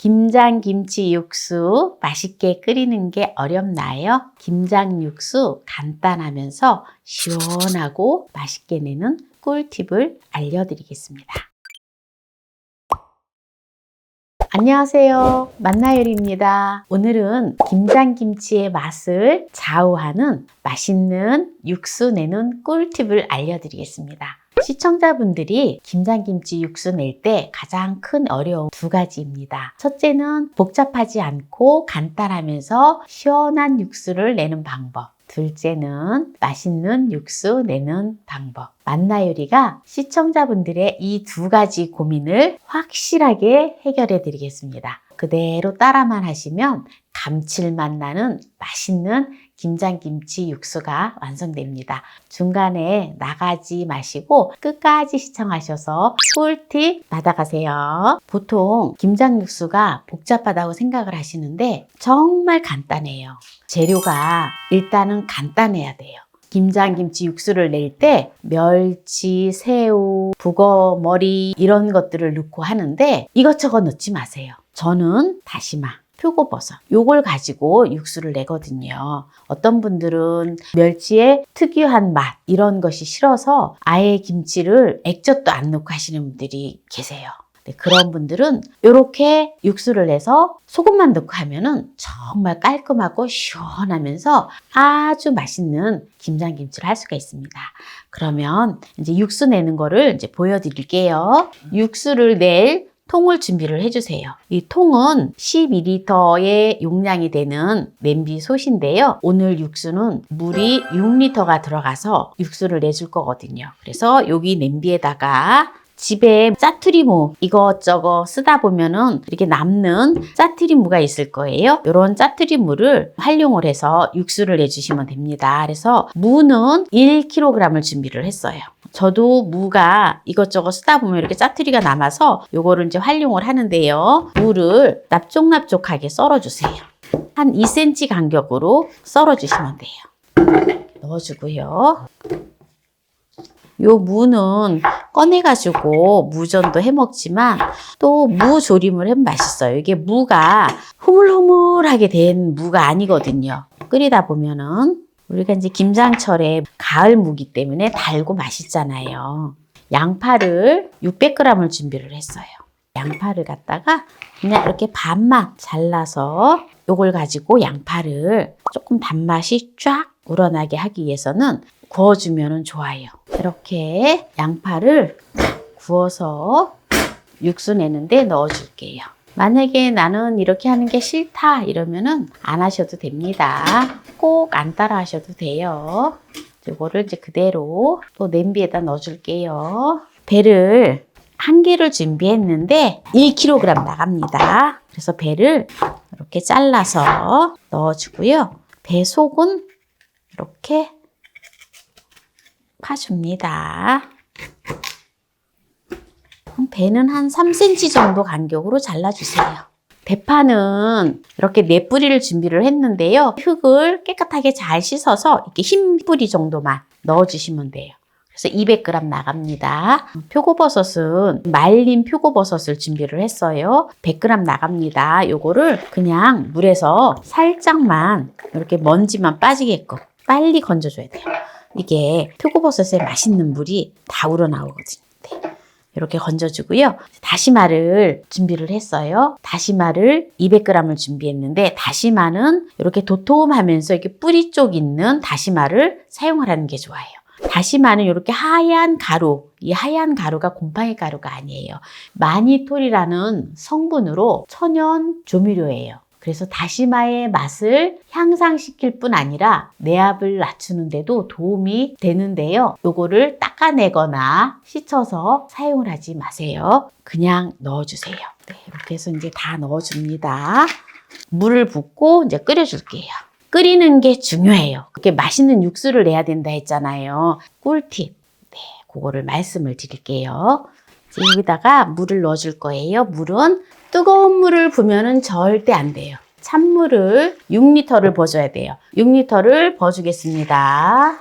김장김치 육수 맛있게 끓이는 게 어렵나요? 김장 육수 간단하면서 시원하고 맛있게 내는 꿀팁을 알려드리겠습니다. 안녕하세요. 만나요리입니다. 오늘은 김장김치의 맛을 좌우하는 맛있는 육수 내는 꿀팁을 알려드리겠습니다. 시청자분들이 김장김치 육수 낼 때 가장 큰 어려움 두 가지입니다. 첫째는 복잡하지 않고 간단하면서 시원한 육수를 내는 방법. 둘째는 맛있는 육수 내는 방법. 만나요리가 시청자분들의 이 두 가지 고민을 확실하게 해결해 드리겠습니다. 그대로 따라만 하시면 감칠맛 나는 맛있는 김장김치 육수가 완성됩니다. 중간에 나가지 마시고 끝까지 시청하셔서 꿀팁 받아가세요. 보통 김장 육수가 복잡하다고 생각을 하시는데 정말 간단해요. 재료가 일단은 간단해야 돼요. 김장김치 육수를 낼 때 멸치, 새우, 북어 머리 이런 것들을 넣고 하는데 이것저것 넣지 마세요. 저는 다시마, 표고버섯 요걸 가지고 육수를 내거든요. 어떤 분들은 멸치의 특유한 맛 이런 것이 싫어서 아예 김치를 액젓도 안 넣고 하시는 분들이 계세요. 그런 분들은 이렇게 육수를 내서 소금만 넣고 하면은 정말 깔끔하고 시원하면서 아주 맛있는 김장김치를 할 수가 있습니다. 그러면 이제 육수 내는 거를 이제 보여드릴게요. 육수를 낼 통을 준비를 해주세요. 이 통은 12리터의 용량이 되는 냄비솥인데요. 오늘 육수는 물이 6리터가 들어가서 육수를 내줄 거거든요. 그래서 여기 냄비에다가 집에 짜투리무 이것저것 쓰다 보면은 이렇게 남는 짜투리무가 있을 거예요. 이런 짜투리무를 활용을 해서 육수를 내주시면 됩니다. 그래서 무는 1kg을 준비를 했어요. 저도 무가 이것저것 쓰다 보면 이렇게 짜투리가 남아서 요거를 이제 활용을 하는데요. 무를 납쪽납쪽하게 썰어주세요. 한 2cm 간격으로 썰어주시면 돼요. 넣어주고요. 요 무는 꺼내가지고 무전도 해먹지만 또 무조림을 하면 맛있어요. 이게 무가 흐물흐물하게 된 무가 아니거든요. 끓이다 보면은 우리가 이제 김장철에 가을 무기 때문에 달고 맛있잖아요. 양파를 600g을 준비를 했어요. 양파를 갖다가 그냥 이렇게 반만 잘라서 요걸 가지고 양파를 조금 단맛이 쫙 우러나게 하기 위해서는 구워주면 좋아요. 이렇게 양파를 구워서 육수 내는데 넣어줄게요. 만약에 나는 이렇게 하는 게 싫다 이러면은 안 하셔도 됩니다. 꼭 안 따라 하셔도 돼요. 이거를 이제 그대로 또 냄비에다 넣어줄게요. 배를 1개를 준비했는데 1kg 나갑니다. 그래서 배를 이렇게 잘라서 넣어주고요. 배 속은 이렇게 파줍니다. 배는 한 3cm 정도 간격으로 잘라주세요. 대파는 이렇게 4뿌리를 준비를 했는데요. 흙을 깨끗하게 잘 씻어서 이렇게 흰 뿌리 정도만 넣어주시면 돼요. 그래서 200g 나갑니다. 표고버섯은 말린 표고버섯을 준비를 했어요. 100g 나갑니다. 요거를 그냥 물에서 살짝만 이렇게 먼지만 빠지게끔 빨리 건져줘야 돼요. 이게 표고버섯의 맛있는 물이 다 우러나오거든요. 이렇게 건져주고요. 다시마를 준비를 했어요. 다시마를 200g을 준비했는데 다시마는 이렇게 도톰하면서 이렇게 뿌리 쪽 있는 다시마를 사용하라는 게 좋아요. 다시마는 이렇게 하얀 가루, 이 하얀 가루가 곰팡이 가루가 아니에요. 마니톨이라는 성분으로 천연 조미료예요. 그래서 다시마의 맛을 향상시킬 뿐 아니라 내압을 낮추는 데도 도움이 되는데요. 요거를 닦아내거나 씻어서 사용을 하지 마세요. 그냥 넣어주세요. 네, 이렇게 해서 이제 다 넣어줍니다. 물을 붓고 이제 끓여줄게요. 끓이는 게 중요해요. 그렇게 맛있는 육수를 내야 된다 했잖아요. 꿀팁. 네, 그거를 말씀을 드릴게요. 여기다가 물을 넣어줄 거예요. 물은 뜨거운 물을 부으면 절대 안 돼요. 찬물을 6리터를 부어줘야 돼요. 6리터를 부어주겠습니다.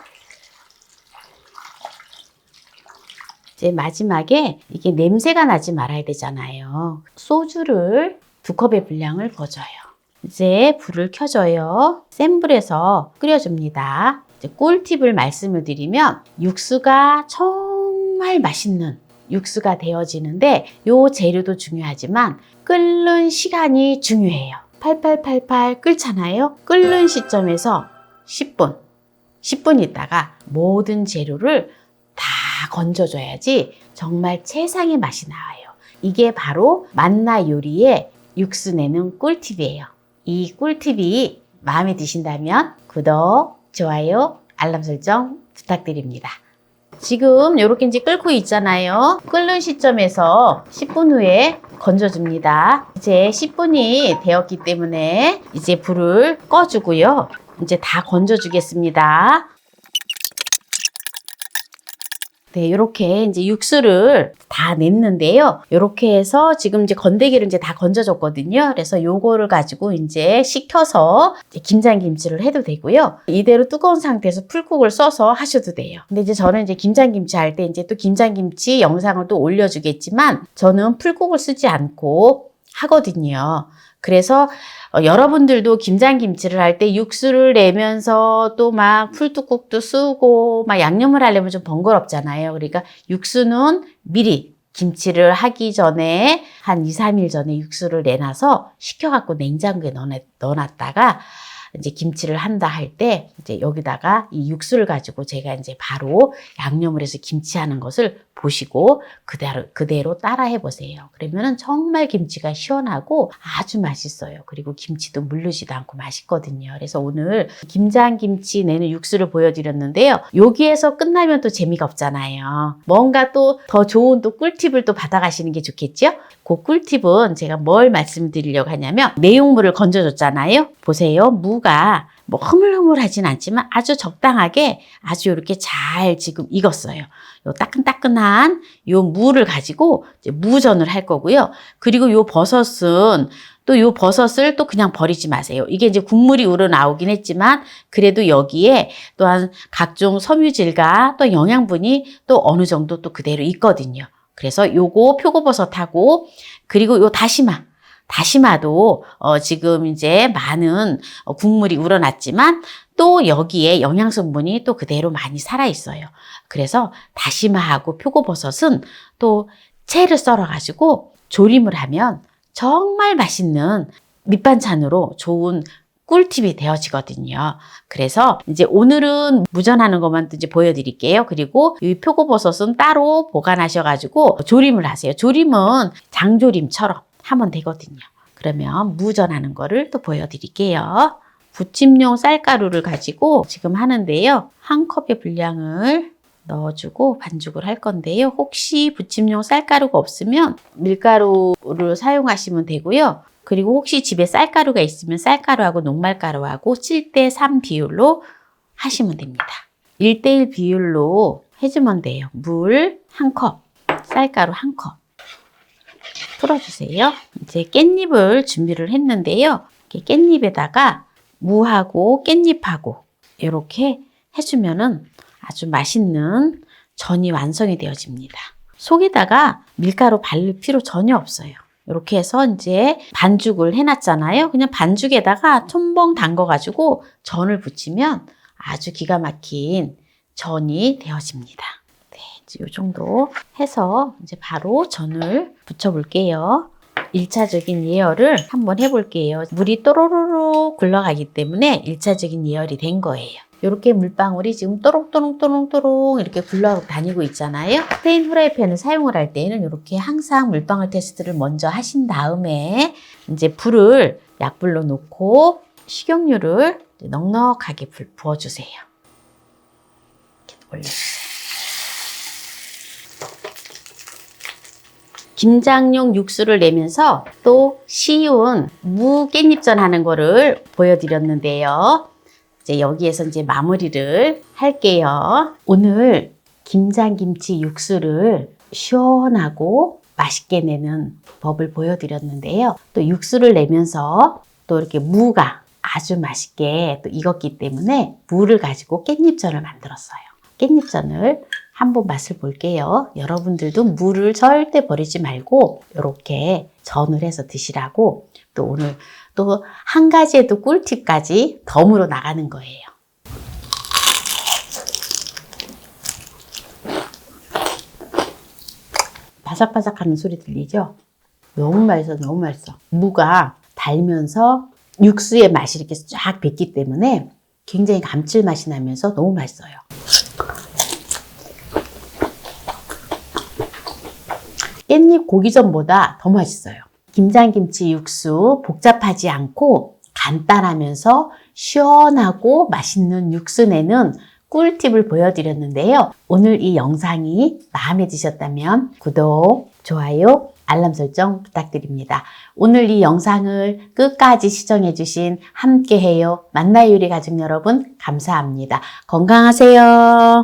이제 마지막에 이게 냄새가 나지 말아야 되잖아요. 소주를 2컵의 분량을 부어줘요. 이제 불을 켜줘요. 센 불에서 끓여줍니다. 이제 꿀팁을 말씀을 드리면 육수가 정말 맛있는 육수가 되어지는데 요 재료도 중요하지만 끓는 시간이 중요해요. 팔팔팔팔 끓잖아요. 끓는 시점에서 10분 있다가 모든 재료를 다 건져줘야지 정말 최상의 맛이 나와요. 이게 바로 만나 요리의 육수 내는 꿀팁이에요. 이 꿀팁이 마음에 드신다면 구독, 좋아요, 알람 설정 부탁드립니다. 지금 이렇게 이제 끓고 있잖아요. 끓는 시점에서 10분 후에 건져줍니다. 이제 10분이 되었기 때문에 이제 불을 꺼주고요. 이제 다 건져주겠습니다. 네, 이렇게 이제 육수를 다 냈는데요. 이렇게 해서 지금 이제 건더기를 이제 다 건져줬거든요. 그래서 요거를 가지고 이제 식혀서 이제 김장김치를 해도 되고요. 이대로 뜨거운 상태에서 풀국을 써서 하셔도 돼요. 근데 이제 저는 이제 김장김치 할 때 이제 또 김장김치 영상을 또 올려주겠지만 저는 풀국을 쓰지 않고 하거든요. 그래서 여러분들도 김장김치를 할 때 육수를 내면서 또 막 풀뚝국도 쓰고 막 양념을 하려면 좀 번거롭잖아요. 그러니까 육수는 미리 김치를 하기 전에 한 2, 3일 전에 육수를 내놔서 식혀갖고 냉장고에 넣어놨다가 이제 김치를 한다 할 때 이제 여기다가 이 육수를 가지고 제가 이제 바로 양념을 해서 김치하는 것을 보시고 그대로 따라 해보세요. 그러면은 정말 김치가 시원하고 아주 맛있어요. 그리고 김치도 물르지도 않고 맛있거든요. 그래서 오늘 김장김치 내는 육수를 보여드렸는데요. 여기에서 끝나면 또 재미가 없잖아요. 뭔가 또 더 좋은 또 꿀팁을 또 받아가시는 게 좋겠죠? 그 꿀팁은 제가 뭘 말씀드리려고 하냐면 내용물을 건져줬잖아요. 보세요. 무가 뭐 흐물흐물하진 않지만 아주 적당하게 아주 이렇게 잘 지금 익었어요. 요 따끈따끈한 요 무를 가지고 이제 무전을 할 거고요. 그리고 요 버섯은 또 요 버섯을 또 그냥 버리지 마세요. 이게 이제 국물이 우러나오긴 했지만 그래도 여기에 또한 각종 섬유질과 또 영양분이 또 어느 정도 또 그대로 있거든요. 그래서 요거 표고버섯하고 그리고 요 다시마도 지금 이제 많은 국물이 우러났지만 또 여기에 영양성분이 또 그대로 많이 살아있어요. 그래서 다시마하고 표고버섯은 또 채를 썰어가지고 조림을 하면 정말 맛있는 밑반찬으로 좋은 꿀팁이 되어지거든요. 그래서 이제 오늘은 무전하는 것만 이제 보여드릴게요. 그리고 이 표고버섯은 따로 보관하셔가지고 조림을 하세요. 조림은 장조림처럼 하면 되거든요. 그러면 무전하는 거를 또 보여드릴게요. 부침용 쌀가루를 가지고 지금 하는데요. 한 컵의 분량을 넣어주고 반죽을 할 건데요. 혹시 부침용 쌀가루가 없으면 밀가루를 사용하시면 되고요. 그리고 혹시 집에 쌀가루가 있으면 쌀가루하고 녹말가루하고 7:3 비율로 하시면 됩니다. 1:1 비율로 해주면 돼요. 물 1컵, 쌀가루 1컵. 풀어주세요. 이제 깻잎을 준비를 했는데요. 이렇게 깻잎에다가 무하고 깻잎하고 이렇게 해주면은 아주 맛있는 전이 완성이 되어집니다. 속에다가 밀가루 바를 필요 전혀 없어요. 이렇게 해서 이제 반죽을 해놨잖아요. 그냥 반죽에다가 첨벙 담궈가지고 전을 부치면 아주 기가 막힌 전이 되어집니다. 네, 이제 이 정도 해서 이제 바로 전을 부쳐볼게요. 1차적인 예열을 한번 해볼게요. 물이 또로로로 굴러가기 때문에 1차적인 예열이 된 거예요. 이렇게 물방울이 지금 또롱또롱또롱또롱 이렇게 굴러다니고 있잖아요. 스테인 후라이팬을 사용을 할 때는 이렇게 항상 물방울 테스트를 먼저 하신 다음에 이제 불을 약불로 놓고 식용유를 넉넉하게 부어주세요. 이렇게 올려주세요. 김장용 육수를 내면서 또 쉬운 무 깻잎전 하는 거를 보여드렸는데요. 이제 여기에서 이제 마무리를 할게요. 오늘 김장김치 육수를 시원하고 맛있게 내는 법을 보여드렸는데요. 또 육수를 내면서 또 이렇게 무가 아주 맛있게 또 익었기 때문에 무를 가지고 깻잎전을 만들었어요. 깻잎전을 한번 맛을 볼게요. 여러분들도 무를 절대 버리지 말고 이렇게 전을 해서 드시라고 또 오늘 또 한 가지의 또 꿀팁까지 덤으로 나가는 거예요. 바삭바삭하는 소리 들리죠? 너무 맛있어, 너무 맛있어. 무가 달면서 육수의 맛이 이렇게 쫙 뱉기 때문에 굉장히 감칠맛이 나면서 너무 맛있어요. 깻잎 고기전보다 더 맛있어요. 김장김치 육수 복잡하지 않고 간단하면서 시원하고 맛있는 육수 내는 꿀팁을 보여드렸는데요. 오늘 이 영상이 마음에 드셨다면 구독, 좋아요, 알람 설정 부탁드립니다. 오늘 이 영상을 끝까지 시청해주신 함께해요 만나요 요리 가족 여러분 감사합니다. 건강하세요.